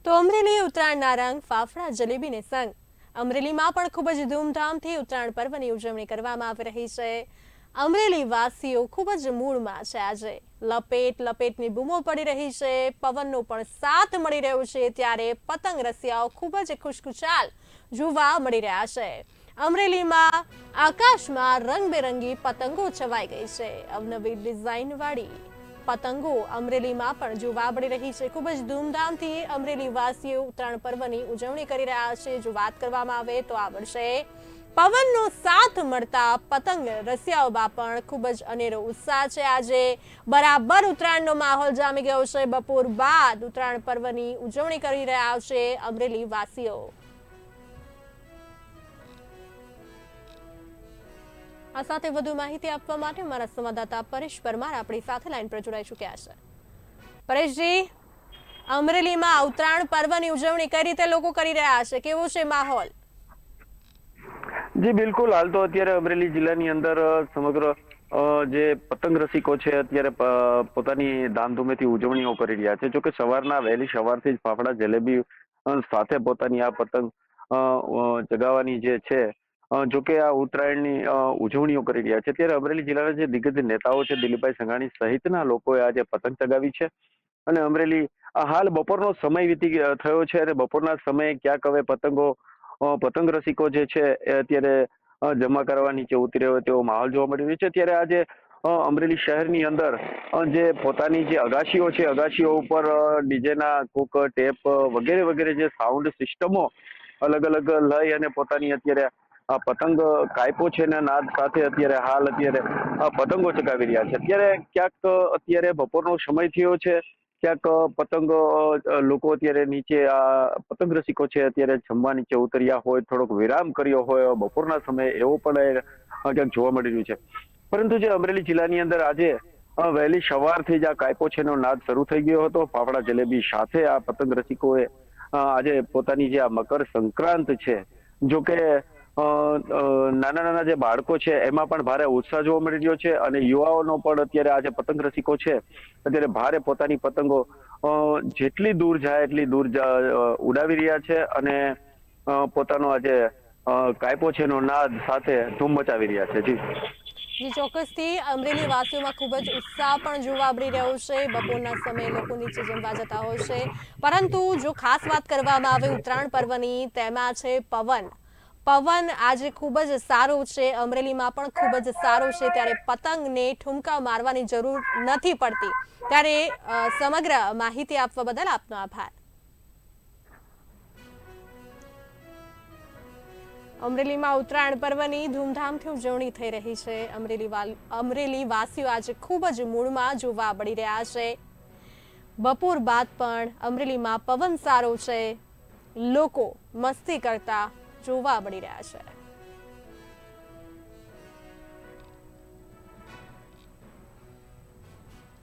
તો અમરેલી ઉત્તરાયણના રંગ ફાફડા જલેબીને સંગ અમરેલીમાં પણ ખૂબ જ ધૂમધામથી ઉત્તરાયણ પર્વની ઉજવણી કરવામાં આવી રહી છે। અમરેલી વાસીઓ ખૂબ જ મૂડમાં છે। આજે લપેટની બૂમો પડી રહી છે, પવનનો પણ સાથ મળી રહ્યો છે, ત્યારે પતંગ રસિયાઓ ખૂબ જ ખુશખુશાલ જોવા મળી રહ્યા છે। અમરેલીમાં આકાશમાં રંગબેરંગી પતંગો છવાઈ ગઈ છે। અવનવી ડિઝાઇનવાળી પતંગો અમરેલીમાં પણ જોવા મળી રહી છે। ખૂબ જ ધૂમધામથી અમરેલી વાસીઓ ઉત્તરાયણ પર્વની ઉજવણી કરી રહ્યા છે। જો વાત કરવામાં આવે તો આ વર્ષે પવનનો સાથ મળતા પતંગ રસિયાઓમાં પણ ખૂબ જ અનેરો ઉત્સાહ છે। આજે બરાબર ઉત્તરાયણનો માહોલ જામી ગયો છે। બપોર બાદ ઉત્તરાયણ પર્વની ઉજવણી કરી રહ્યા છે અમરેલી વાસીઓ। આ સાથે વધુ માહિતી આપવા માટે મારા સંવાદદાતા પરેશ પરમાર આપણી સાથે લાઈન પર જોડાઈ ચૂક્યા છે। પરેશજી, અમરેલીમાં ઉત્તરાયણ પર્વની ઉજવણી કઈ રીતે લોકો કરી રહ્યા છે, કેવો છે માહોલ? જી બિલકુલ, હાલ તો અત્યારે અમરેલી જિલ્લાની અંદર સમગ્ર જે પતંગ રસિકો છે અત્યારે પોતાની ધામધૂમેથી ઉજવણીઓ કરી રહ્યા છે। જોકે વહેલી સવારથી જ ફાફડા જલેબી સાથે પોતાની આ પતંગ ચગાવવાની જે છે, જોકે આ ઉત્તરાયણની ઉજવણીઓ કરી રહ્યા છે। ત્યારે અમરેલી જિલ્લાના જે દિગ્ગજ નેતાઓ છે, દિલીપભાઈ સંઘાણી સહિતના લોકોએ આજે પતંગ ચગાવી છે। અને અમરેલી હાલ બપોરનો સમય વીતી થયો છે અને બપોરના સમયે ક્યાંક હવે પતંગ રસિકો જે છે એ અત્યારે જમા કરવા નીચે ઉતરી રહ્યો તેવો માહોલ જોવા મળી રહ્યો છે। ત્યારે આજે અમરેલી શહેરની અંદર જે પોતાની જે અગાશીઓ છે, અગાશીઓ ઉપર ડીજેના કોક ટેપ વગેરે વગેરે જે સાઉન્ડ સિસ્ટમો અલગ અલગ લઈ અને પોતાની અત્યારે આ પતંગ કાપ્યો છે ને નાદ સાથે અત્યારે પતંગો ચગાવી રહ્યા છે। અત્યારે ક્યાંક અત્યારે બપોરનો સમય થયો છે, ક્યાંક લોકો અત્યારે નીચે આ પતંગ રસિકો છે અત્યારે જમવા નીચે ઉતર્યા હોય, થોડોક વિરામ કર્યો હોય બપોરના સમયે, એવું પણ ક્યાંક જોવા મળી રહ્યું છે। પરંતુ જે અમરેલી જિલ્લાની અંદર આજે વહેલી સવારથી જ આ કાયપો છેનો નાદ શરૂ થઈ ગયો હતો। ફાફડા જલેબી સાથે આ પતંગ રસિકોએ આજે પોતાની જે આ મકર સંક્રાંત છે, જોકે નાના જે બાળકો છે એમાં પણ ભારે ઉત્સાહ જોવા મળી રહ્યો છે અને યુવાઓનો પણ અત્યારે આજે પતંગ રસિકો છે અત્યારે ભારે પોતાની પતંગો જેટલી દૂર જાય એટલી દૂર ઉડાવી રહ્યા છે અને પોતાનો આજે કાયપો છેનો નાદ સાથે ધૂમ મચાવી રહ્યા છે। જી ચોક્કસથી અમરેલી વાસીઓમાં ખૂબ જ ઉત્સાહ પણ જોવા મળી રહ્યો છે। બપોરના સમયે લોકો નીચે જમવા જતા હોય છે, પરંતુ જો ખાસ વાત કરવામાં આવે ઉત્તરાયણ પર્વની, તેમાં છે પવન આજે ખૂબ જ સારો છે, અમરેલીમાં પણ ખૂબ જ સારો છે, ત્યારે પતંગને ઠુમકા મારવાની જરૂર નથી પડતી। ત્યારે સમગ્ર માહિતી આપવા બદલ આપનો આભાર। અમરેલીમાં ઉત્તરાયણ પર્વની ધૂમધામથી ઉજવણી થઈ રહી છે। અમરેલી વાસીઓ આજે ખૂબ જ મૂડમાં જોવા મળી રહ્યા છે। બપોર બાદ પણ અમરેલીમાં પવન સારો છે, લોકો મસ્તી કરતા જોવા મળી રહ્યા છે।